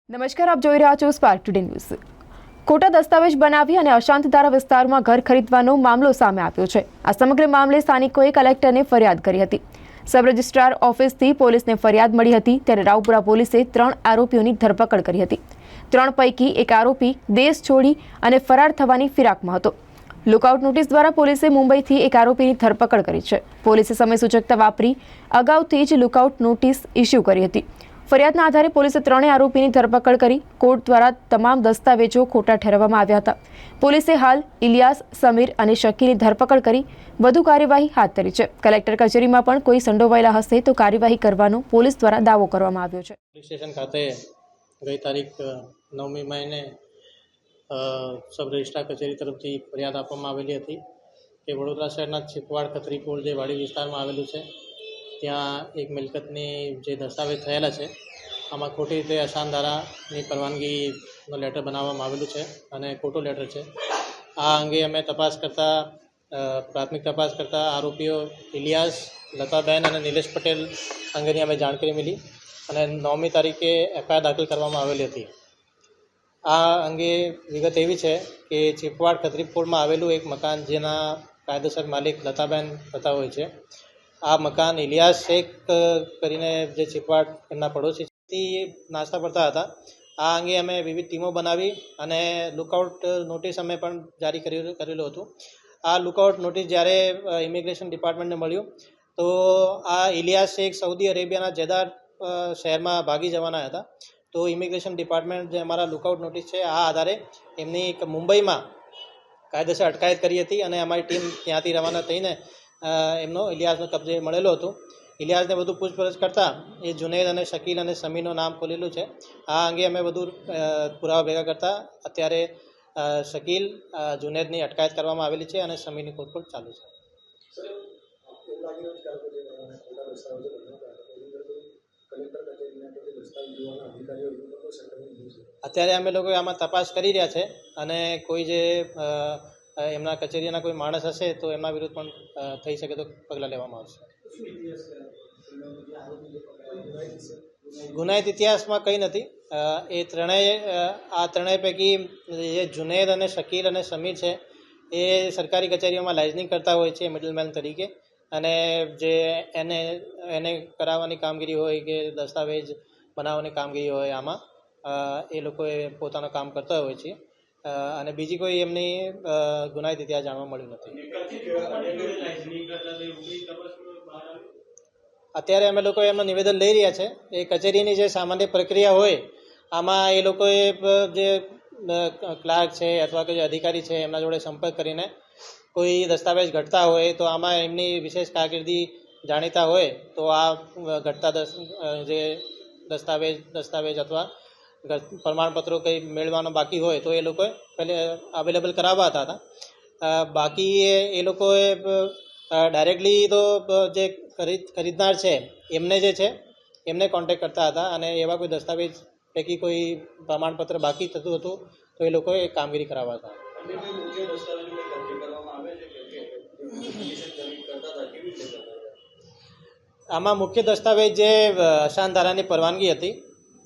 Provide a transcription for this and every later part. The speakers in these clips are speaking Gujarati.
નમસ્કાર, આપ જોઈ રહ્યા છો સ્પાર્ક ટુડે ન્યૂઝ। ખોટા દસ્તાવેજ બનાવી અને અશાંતધારા વિસ્તારમાં ઘર ખરીદવાનો મામલો સામે આવ્યો છે। આ સમગ્ર મામલે સ્થાનિકોએ કલેક્ટરને ફરિયાદ કરી હતી। સબ રજિસ્ટ્રાર ઓફિસથી પોલીસને ફરિયાદ મળી હતી, ત્યારે રાવપુરા પોલીસે 3 આરોપીઓની ધરપકડ કરી હતી। 3 પૈકી એક આરોપી દેશ છોડી અને ફરાર થવાની ફિરાકમાં હતો। લુકઆઉટ નોટિસ દ્વારા પોલીસે મુંબઈથી એક આરોપીની ધરપકડ કરી છે। પોલીસે સમય સૂચકતા વાપરી અગાઉથી જ લુકઆઉટ નોટિસ ઇસ્યુ કરી હતી। ફરિયાદના આધારે પોલીસે 3 આરોપીની ધરપકડ કરી કોર્ટ દ્વારા તમામ દસ્તાવેજો ખોટા ઠેરવવામાં આવ્યા હતા। પોલીસે હાલ ઇલિયાસ, સમીર અને શકીલની ધરપકડ કરી વધુ કાર્યવાહી હાથ ધરી છે। કલેક્ટર કચેરીમાં પણ કોઈ સંડોવાયેલા હશે તો કાર્યવાહી કરવાનો પોલીસ દ્વારા દાવો કરવામાં આવ્યો છે। પોલીસ સ્ટેશન ખાતે ગઈ તારીખ 9મી મહિને સબ રજિસ્ટ્રાર કચેરી તરફથી ફરિયાદ આપવામાં આવેલી હતી કે વડોદરા શહેરના છીપવાડ ખત્રીપુર જે વાડી વિસ્તારમાં આવેલું છે, ત્યાં એક મિલકતની જે દસ્તાવેજ થયેલા છે, આમાં ખોટી રીતે અશાંતધારાની પરવાનગીનો લેટર બનાવવામાં આવેલું છે અને ખોટો લેટર છે। આ અંગે અમે પ્રાથમિક તપાસ કરતા આરોપીઓ ઇલિયાસ, લતાબેન અને નિલેશ પટેલ અંગેની અમે જાણકારી મળી અને 9મી તારીખે એફઆઈઆર દાખલ કરવામાં આવેલી હતી। આ અંગે વિગત એવી છે કે છીપવાડ ખત્રીપુરમાં આવેલું એક મકાન જેના કાયદેસર માલિક લતાબેન થતા હોય છે। આ મકાન ઇલિયાસ શેખ કરીને જે છીપવાડ એમના પડોશી નાસ્તા પડતા હતા। આ અંગે અમે વિવિધ ટીમો બનાવી અને લુકઆઉટ નોટિસ અમે પણ જારી કરેલું હતું। આ લુકઆઉટ નોટિસ જ્યારે ઇમિગ્રેશન ડિપાર્ટમેન્ટને મળ્યું તો આ ઇલિયાસ શેખ સાઉદી અરેબિયાના જેદાર શહેરમાં ભાગી જવાના હતા। તો ઇમિગ્રેશન ડિપાર્ટમેન્ટ જે અમારા લુકઆઉટ નોટિસ છે, આ આધારે એમની મુંબઈમાં કાયદેસર અટકાયત કરી હતી અને અમારી ટીમ ત્યાંથી રવાના થઈને એમનો ઇલિયાસનો કબજે મળેલો હતો। ઇલિયાસને વધુ પૂછપરછ કરતાં એ જુનેદ અને શકીલ અને સમીરનું નામ ખોલેલું છે। આ અંગે અમે વધુ પુરાવા ભેગા કરતાં અત્યારે શકીલ, જુનેદની અટકાયત કરવામાં આવેલી છે અને સમીરની શોધખોળ ચાલુ છે। અત્યારે અમે લોકો આમાં તપાસ કરી રહ્યા છે અને કોઈ જે એમના કચેરીના કોઈ માણસ હશે તો એમના વિરુદ્ધ પણ થઈ શકે તો પગલાં લેવામાં આવશે। ગુનાહિત ઇતિહાસમાં કંઈ નથી। એ ત્રણેય પૈકી જે જુનેદ અને શકીલ અને સમીર છે, એ સરકારી કચેરીઓમાં લાઇઝનિંગ કરતા હોય છે મિડલમેન તરીકે, અને જે એને કરાવવાની કામગીરી હોય કે દસ્તાવેજ બનાવવાની કામગીરી હોય, આમાં એ લોકોએ પોતાનું કામ કરતા હોય છે અને બીજી કોઈ એમની ગુનાહિત ઇતિહાસ જાણવા મળ્યું નથી। અત્યારે અમે લોકો એમનું નિવેદન લઈ રહ્યા છે। એ કચેરીની જે સામાન્ય પ્રક્રિયા હોય, આમાં એ લોકોએ જે ક્લાર્ક છે અથવા કે જે અધિકારી છે એમના જોડે સંપર્ક કરીને કોઈ દસ્તાવેજ ઘટતા હોય તો આમાં એમની વિશેષ કારકિર્દી જાણીતા હોય તો આ ઘટતા જે દસ્તાવેજ અથવા પ્રમાણપત્રો કંઈ મેળવવાનો બાકી હોય તો એ લોકોએ પહેલે અવેલેબલ કરાવવા હતા। બાકી એ લોકોએ ડાયરેક્ટલી તો જે ખરીદનાર છે એમને જે છે એમને કોન્ટેક્ટ કરતા હતા અને એવા કોઈ દસ્તાવેજ પૈકી કોઈ પ્રમાણપત્ર બાકી થતું હતું તો એ લોકોએ કામગીરી કરાવવા હતા। આમાં મુખ્ય દસ્તાવેજ જે અશાંતધારાની પરવાનગી હતી,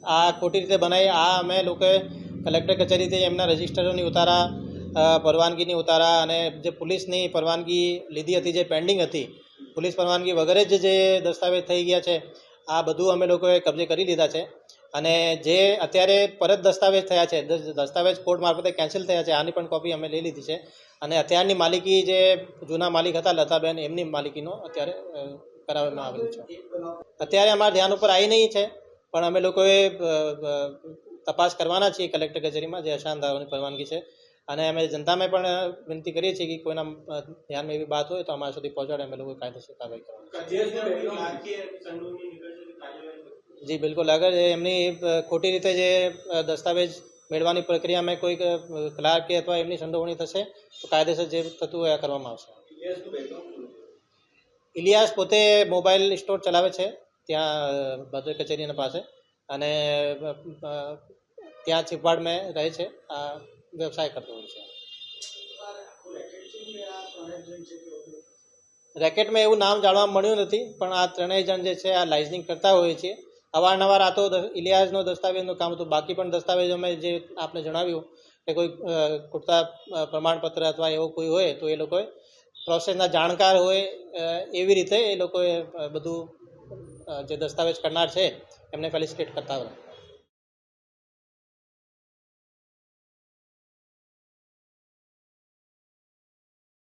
આ ખોટી રીતે બનાવી। આ અમે લોકોએ કલેક્ટર કચેરીથી એમના રજિસ્ટરોની ઉતારા, પરવાનગીની ઉતારા અને જે પોલીસની પરવાનગી લીધી હતી, જે પેન્ડિંગ હતી, પોલીસ પરવાનગી વગેરે જ જે દસ્તાવેજ થઈ ગયા છે, આ બધું અમે લોકોએ કબજે કરી લીધા છે અને જે અત્યારે પરત દસ્તાવેજ થયા છે, દસ્તાવેજ કોર્ટ મારફતે કેન્સલ થયા છે, આની પણ કોપી અમે લઈ લીધી છે અને અત્યારની માલિકી જે જૂના માલિક હતા લતાબેન, એમની માલિકીનો અત્યારે કરાવવામાં આવેલું છે। અત્યારે અમારા ધ્યાન ઉપર આવી નહીં છે, પણ અમે લોકોએ તપાસ કરવાના છીએ કલેક્ટર કચેરીમાં જે અશાંતધારાની પરવાનગી છે, અને અમે જનતાને પણ વિનંતી કરીએ છીએ કે કોઈના ધ્યાનમાં એવી વાત હોય તો અમારા સુધી પહોંચાડે, અમે લોકો કાયદેસર કાર્યવાહી કરવાની। જી બિલકુલ, અગર એમની ખોટી રીતે જે દસ્તાવેજ મેળવવાની પ્રક્રિયામાં કોઈ ક્લાર્ક કે અથવા એમની સંડોવણી થશે તો કાયદેસર જે થતું હોય આ કરવામાં આવશે। ઇલિયાસ પોતે મોબાઈલ સ્ટોર ચલાવે છે ત્યાં ભદ્ર કચેરીના પાસે, અને ત્યાં છીપવાડમાં રહે છે, આ વ્યવસાય કરતો હોય છે। રેકેટમાં એવું નામ જાણવા મળ્યું નથી, પણ આ ત્રણેય જણ જે છે આ લાઇઝનિંગ કરતા હોય છે અવારનવાર આ તો ઇલિયાસનો દસ્તાવેજનું કામ હતું, બાકી પણ દસ્તાવેજોમાં જે આપને જણાવ્યું કે કોઈ ખૂટતા પ્રમાણપત્ર અથવા એવો કોઈ હોય તો એ લોકોએ પ્રોસેસના જાણકાર હોય એવી રીતે એ લોકોએ બધું જે દસ્તાવેજ કરનાર છે એમને ફેલિસિટેટ કરતા હોય.